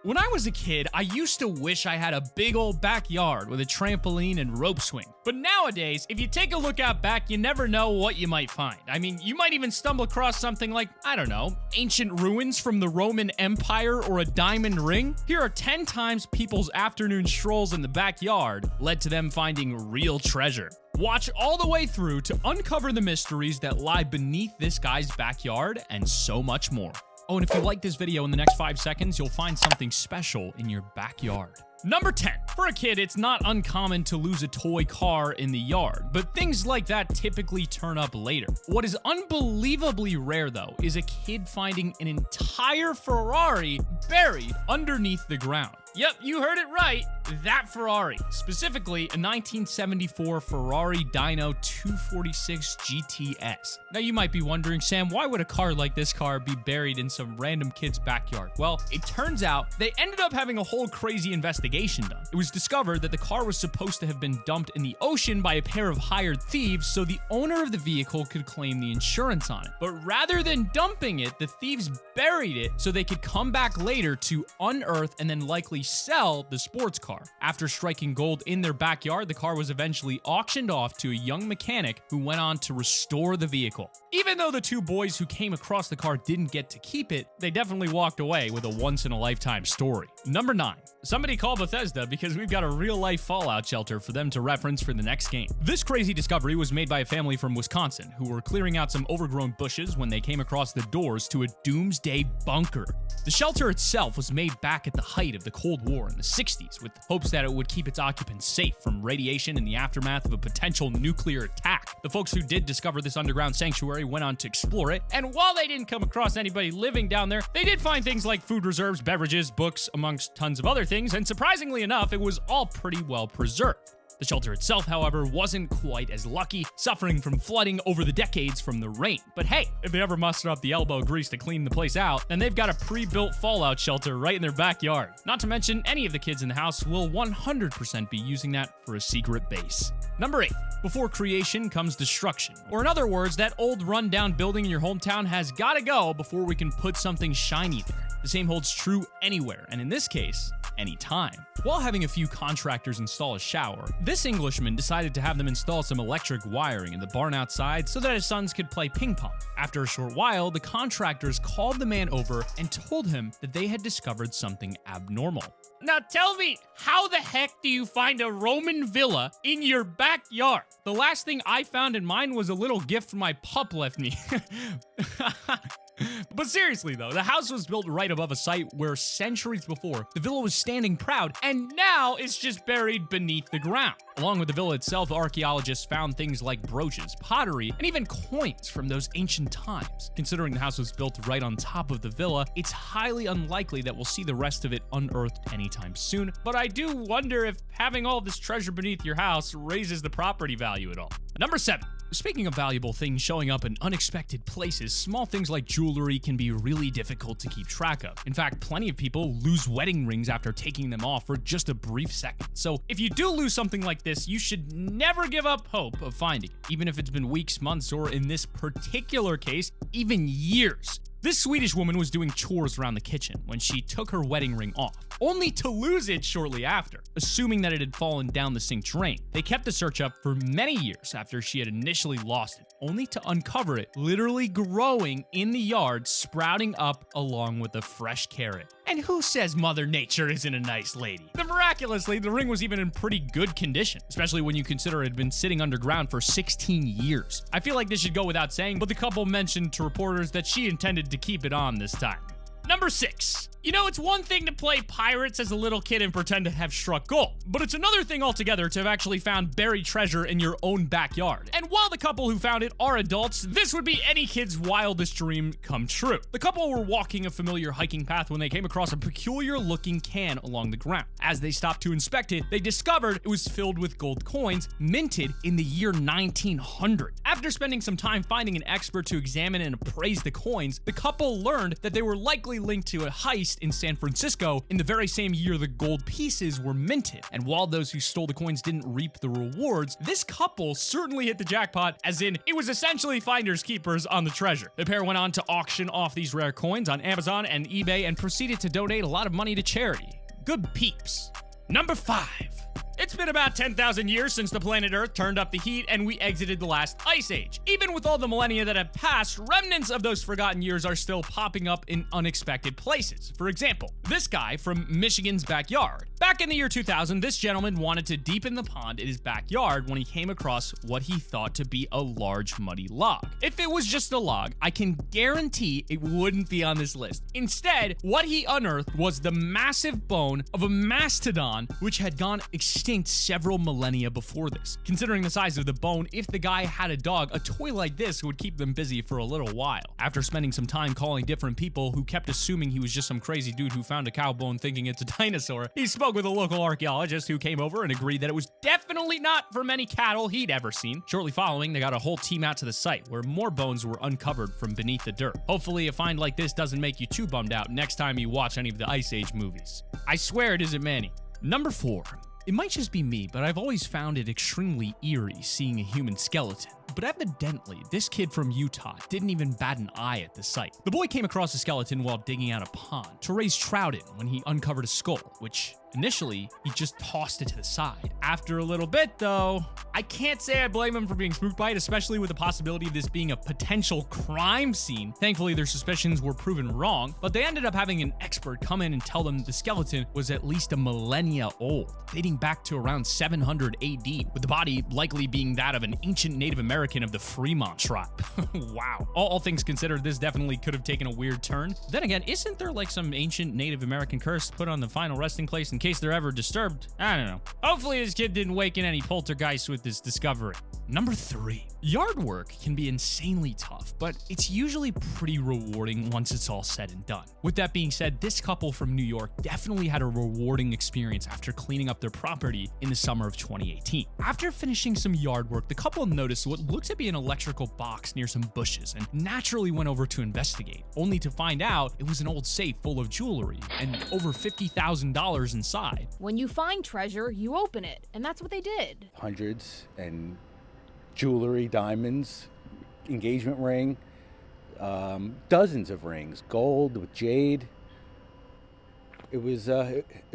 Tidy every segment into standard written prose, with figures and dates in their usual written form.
When I was a kid, I used to wish I had a big old backyard with a trampoline and rope swing. But nowadays, if you take a look out back, you never know what you might find. I mean, you might even stumble across something like, I don't know, ancient ruins from the Roman Empire or a diamond ring. Here are 10 times people's afternoon strolls in the backyard led to them finding real treasure. Watch all the way through to uncover the mysteries that lie beneath this guy's backyard and so much more. Oh, and if you like this video, in the next 5 seconds, you'll find something special in your backyard. Number 10. For a kid, it's not uncommon to lose a toy car in the yard, but things like that typically turn up later. What is unbelievably rare, though, is a kid finding an entire Ferrari buried underneath the ground. Yep, you heard it right. That Ferrari. Specifically, a 1974 Ferrari Dyno 246 GTS. Now, you might be wondering, Sam, why would a car like this car be buried in some random kid's backyard? Well, it turns out they ended up having a whole crazy investigation done. It was discovered that the car was supposed to have been dumped in the ocean by a pair of hired thieves so the owner of the vehicle could claim the insurance on it. But rather than dumping it, the thieves buried it so they could come back later to unearth and then likely sell the sports car. After striking gold in their backyard, the car was eventually auctioned off to a young mechanic who went on to restore the vehicle. Even though the two boys who came across the car didn't get to keep it, they definitely walked away with a once-in-a-lifetime story. Number 9. Somebody call Bethesda because we've got a real-life fallout shelter for them to reference for the next game. This crazy discovery was made by a family from Wisconsin who were clearing out some overgrown bushes when they came across the doors to a doomsday bunker. The shelter itself was made back at the height of the Cold War in the 60s with hopes that it would keep its occupants safe from radiation in the aftermath of a potential nuclear attack. The folks who did discover this underground sanctuary went on to explore it, and while they didn't come across anybody living down there, they did find things like food reserves, beverages, books, amongst tons of other things, and surprisingly enough, it was all pretty well preserved. The shelter itself, however, wasn't quite as lucky, suffering from flooding over the decades from the rain. But hey, if they ever muster up the elbow grease to clean the place out, then they've got a pre-built fallout shelter right in their backyard. Not to mention, any of the kids in the house will 100% be using that for a secret base. Number 8. Before creation comes destruction. Or in other words, that old run-down building in your hometown has gotta go before we can put something shiny there. The same holds true anywhere, and in this case, anytime. While having a few contractors install a shower, this Englishman decided to have them install some electric wiring in the barn outside so that his sons could play ping pong. After a short while, the contractors called the man over and told him that they had discovered something abnormal. Now tell me, how the heck do you find a Roman villa in your backyard? The last thing I found in mine was a little gift my pup left me. But seriously though, the house was built right above a site where centuries before, the villa was standing proud, and now it's just buried beneath the ground. Along with the villa itself, archaeologists found things like brooches, pottery, and even coins from those ancient times. Considering the house was built right on top of the villa, it's highly unlikely that we'll see the rest of it unearthed anytime soon, but I do wonder if having all this treasure beneath your house raises the property value at all. Number 7. Speaking of valuable things showing up in unexpected places, small things like jewelry can be really difficult to keep track of. In fact, plenty of people lose wedding rings after taking them off for just a brief second. So if you do lose something like this, you should never give up hope of finding it, even if it's been weeks, months, or in this particular case, even years. This Swedish woman was doing chores around the kitchen when she took her wedding ring off, only to lose it shortly after, assuming that it had fallen down the sink drain. They kept the search up for many years after she had initially lost it, only to uncover it literally growing in the yard, sprouting up along with a fresh carrot. And who says Mother Nature isn't a nice lady? But miraculously, the ring was even in pretty good condition, especially when you consider it had been sitting underground for 16 years. I feel like this should go without saying, but the couple mentioned to reporters that she intended to keep it on this time. Number 6. You know, it's one thing to play pirates as a little kid and pretend to have struck gold, but it's another thing altogether to have actually found buried treasure in your own backyard. And while the couple who found it are adults, this would be any kid's wildest dream come true. The couple were walking a familiar hiking path when they came across a peculiar-looking can along the ground. As they stopped to inspect it, they discovered it was filled with gold coins minted in the year 1900. After spending some time finding an expert to examine and appraise the coins, the couple learned that they were likely linked to a heist in San Francisco in the very same year the gold pieces were minted. And while those who stole the coins didn't reap the rewards, this couple certainly hit the jackpot, as in it was essentially finders keepers on the treasure. The pair went on to auction off these rare coins on Amazon and eBay and proceeded to donate a lot of money to charity. Good peeps. Number 5. It's been about 10,000 years since the planet Earth turned up the heat and we exited the last ice age. Even with all the millennia that have passed, remnants of those forgotten years are still popping up in unexpected places. For example, this guy from Michigan's backyard. Back in the year 2000, this gentleman wanted to deepen the pond in his backyard when he came across what he thought to be a large muddy log. If it was just a log, I can guarantee it wouldn't be on this list. Instead, what he unearthed was the massive bone of a mastodon, which had gone extinct several millennia before this. Considering the size of the bone, if the guy had a dog, a toy like this would keep them busy for a little while. After spending some time calling different people who kept assuming he was just some crazy dude who found a cow bone thinking it's a dinosaur, he spoke with a local archaeologist who came over and agreed that it was definitely not from any cattle he'd ever seen. Shortly following, they got a whole team out to the site where more bones were uncovered from beneath the dirt. Hopefully a find like this doesn't make you too bummed out next time you watch any of the Ice Age movies. I swear it isn't many. Number 4. It might just be me, but I've always found it extremely eerie seeing a human skeleton. But evidently, this kid from Utah didn't even bat an eye at the site. The boy came across a skeleton while digging out a pond to raise trout in when he uncovered a skull, which initially, he just tossed it to the side. After a little bit, though, I can't say I blame him for being spooked by it, especially with the possibility of this being a potential crime scene. Thankfully, their suspicions were proven wrong, but they ended up having an expert come in and tell them the skeleton was at least a millennia old, dating back to around 700 AD, with the body likely being that of an ancient Native American of the Fremont tribe. Wow. All things considered, this definitely could have taken a weird turn. Then again, isn't there like some ancient Native American curse put on the final resting place in case they're ever disturbed? I don't know. Hopefully this kid didn't waken any poltergeists with this discovery. Number 3. Yard work can be insanely tough, but it's usually pretty rewarding once it's all said and done. With that being said, this couple from New York definitely had a rewarding experience after cleaning up their property in the summer of 2018. After finishing some yard work, the couple noticed what looked to be an electrical box near some bushes and naturally went over to investigate, only to find out it was an old safe full of jewelry and over $50,000 inside. When you find treasure, you open it, and that's what they did. Hundreds and jewelry, diamonds, engagement ring, dozens of rings, gold with jade. It was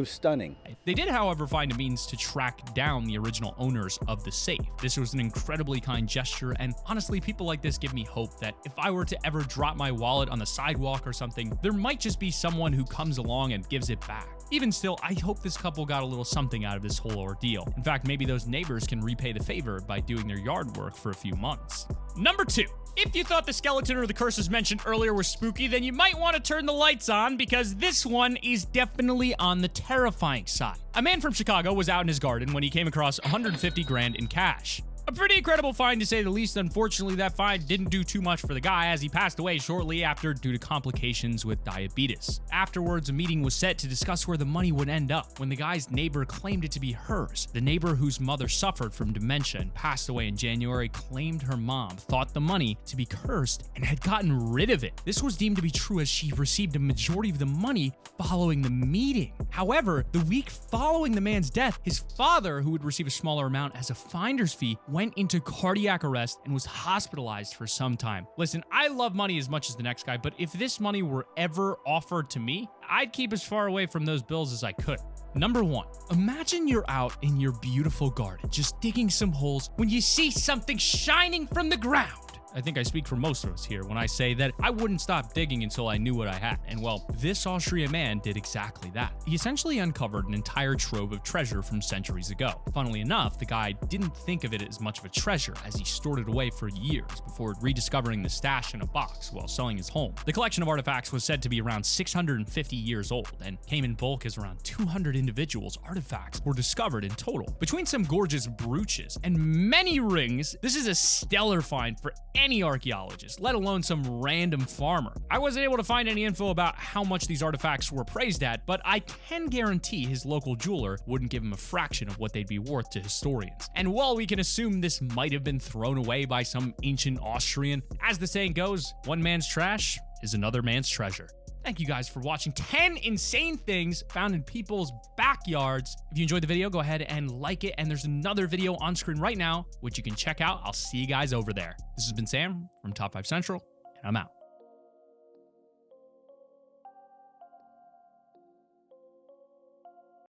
stunning. They did, however, find a means to track down the original owners of the safe. This was an incredibly kind gesture, and honestly, people like this give me hope that if I were to ever drop my wallet on the sidewalk or something, there might just be someone who comes along and gives it back. Even still, I hope this couple got a little something out of this whole ordeal. In fact, maybe those neighbors can repay the favor by doing their yard work for a few months. Number 2. If you thought the skeleton or the curses mentioned earlier were spooky, then you might want to turn the lights on because this one is definitely on the terrifying side. A man from Chicago was out in his garden when he came across 150 grand in cash. A pretty incredible find to say the least. Unfortunately, that find didn't do too much for the guy as he passed away shortly after due to complications with diabetes. Afterwards, a meeting was set to discuss where the money would end up when the guy's neighbor claimed it to be hers. The neighbor whose mother suffered from dementia and passed away in January claimed her mom thought the money to be cursed and had gotten rid of it. This was deemed to be true as she received a majority of the money following the meeting. However, the week following the man's death, his father, who would receive a smaller amount as a finder's fee, went into cardiac arrest and was hospitalized for some time. Listen, I love money as much as the next guy, but if this money were ever offered to me, I'd keep as far away from those bills as I could. Number 1, imagine you're out in your beautiful garden, just digging some holes when you see something shining from the ground. I think I speak for most of us here when I say that I wouldn't stop digging until I knew what I had. And well, this Austrian man did exactly that. He essentially uncovered an entire trove of treasure from centuries ago. Funnily enough, the guy didn't think of it as much of a treasure as he stored it away for years before rediscovering the stash in a box while selling his home. The collection of artifacts was said to be around 650 years old and came in bulk as around 200 individuals' artifacts were discovered in total. Between some gorgeous brooches and many rings, this is a stellar find for any archaeologist, let alone some random farmer. I wasn't able to find any info about how much these artifacts were appraised at, but I can guarantee his local jeweler wouldn't give him a fraction of what they'd be worth to historians. And while we can assume this might have been thrown away by some ancient Austrian, as the saying goes, one man's trash is another man's treasure. Thank you guys for watching 10 insane things found in people's backyards. If you enjoyed the video, go ahead and like it. And there's another video on screen right now, which you can check out. I'll see you guys over there. This has been Sam from Top 5 Central, and I'm out.